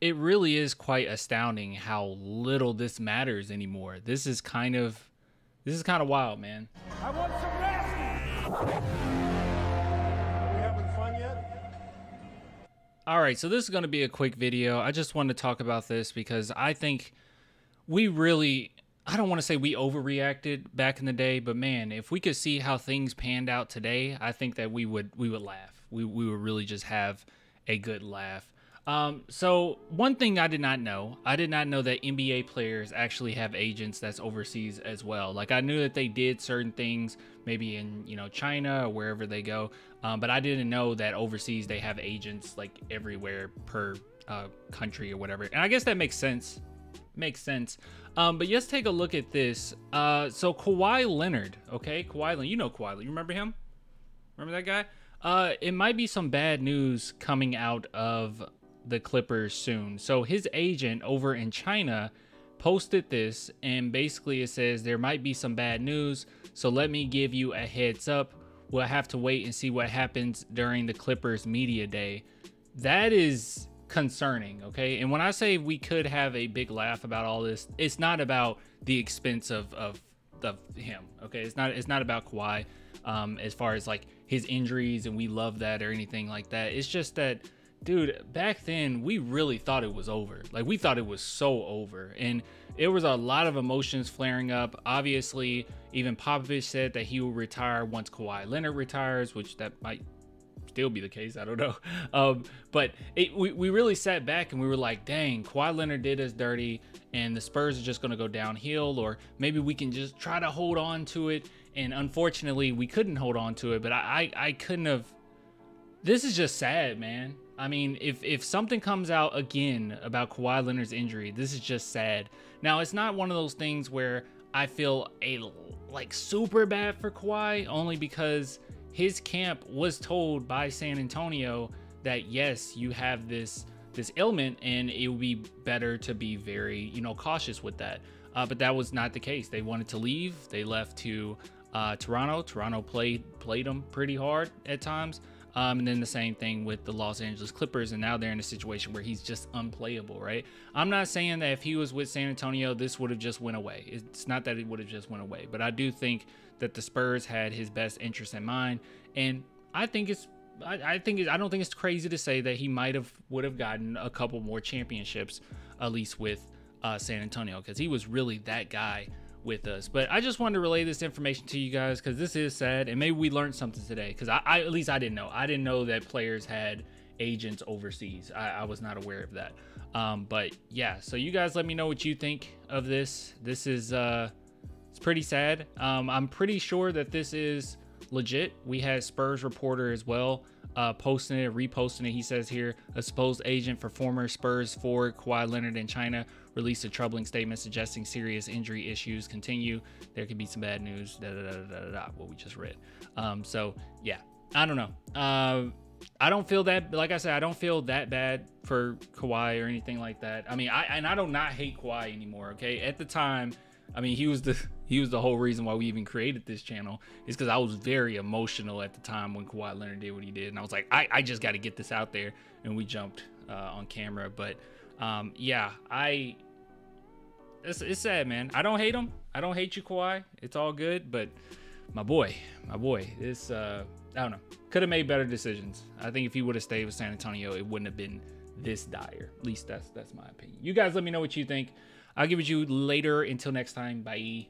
it really is quite astounding how little this matters anymore. This is kind of wild, man. I want some nasty. Are we having fun yet? All right, so this is going to be a quick video. I just wanted to talk about this because I think I don't want to say we overreacted back in the day, but man, if we could see how things panned out today, I think that we would laugh. We would really just have a good laugh. So one thing I did not know that NBA players actually have agents that's overseas as well. Like, I knew that they did certain things, maybe in, China or wherever they go. But I didn't know that overseas they have agents like everywhere per country or whatever. And I guess that makes sense. But let's take a look at this. So Kawhi Leonard, okay? Kawhi Leonard, you know Kawhi Leonard. You remember him? Remember that guy? It might be some bad news coming out of the Clippers soon. So his agent over in China posted this, and basically it says there might be some bad news, so let me give you a heads up. We'll have to wait and see what happens during the Clippers media day. That is concerning, okay? And when I say we could have a big laugh about all this, it's not about the expense of him, okay? It's not about Kawhi as far as like his injuries, and we love that or anything like that. It's just that, dude, back then we really thought it was over. Like, we thought it was so over, and it was a lot of emotions flaring up. Obviously, even Popovich said that he will retire once Kawhi Leonard retires, which that might still be the case. I don't know. But we really sat back and we were like, dang, Kawhi Leonard did us dirty, and the Spurs are just going to go downhill, or maybe we can just try to hold on to it. And unfortunately, we couldn't hold on to it, but I couldn't have. This is just sad, man. I mean, if something comes out again about Kawhi Leonard's injury, this is just sad. Now, it's not one of those things where I feel like super bad for Kawhi, only because his camp was told by San Antonio that yes, you have this ailment, and it would be better to be very, cautious with that. But that was not the case. They wanted to leave. They left to Toronto. Toronto played them pretty hard at times. And then the same thing with the Los Angeles Clippers, and now they're in a situation where he's just unplayable, right? I'm not saying that if he was with San Antonio, this would have just went away. It's not that it would have just went away, but I do think that the Spurs had his best interest in mind, and I don't think it's crazy to say that he would have gotten a couple more championships, at least with San Antonio, because he was really that guy with us. But I just wanted to relay this information to you guys because this is sad, and maybe we learned something today, because I at least I didn't know that players had agents overseas. I was not aware of that. But yeah, so you guys let me know what you think of this. This is it's pretty sad. I'm pretty sure that this is legit. We had Spurs reporter as well posting it, reposting it. He says here, a supposed agent for former Spurs forward Kawhi Leonard in China released a troubling statement suggesting serious injury issues continue. There could be some bad news. What we just read. So yeah, I don't know. I don't feel that, like I said, I don't feel that bad for Kawhi or anything like that. I mean, I do not hate Kawhi anymore. Okay, at the time, I mean, he was the whole reason why we even created this channel, is because I was very emotional at the time when Kawhi Leonard did what he did, and I was like, I just got to get this out there, and we jumped on camera. But yeah, it's sad, man. I don't hate him. I don't hate you, Kawhi. It's all good, but my boy, this I don't know, could have made better decisions. I think if he would have stayed with San Antonio, it wouldn't have been this dire. At least that's my opinion. You guys let me know what you think. I'll give it to you later. Until next time, bye.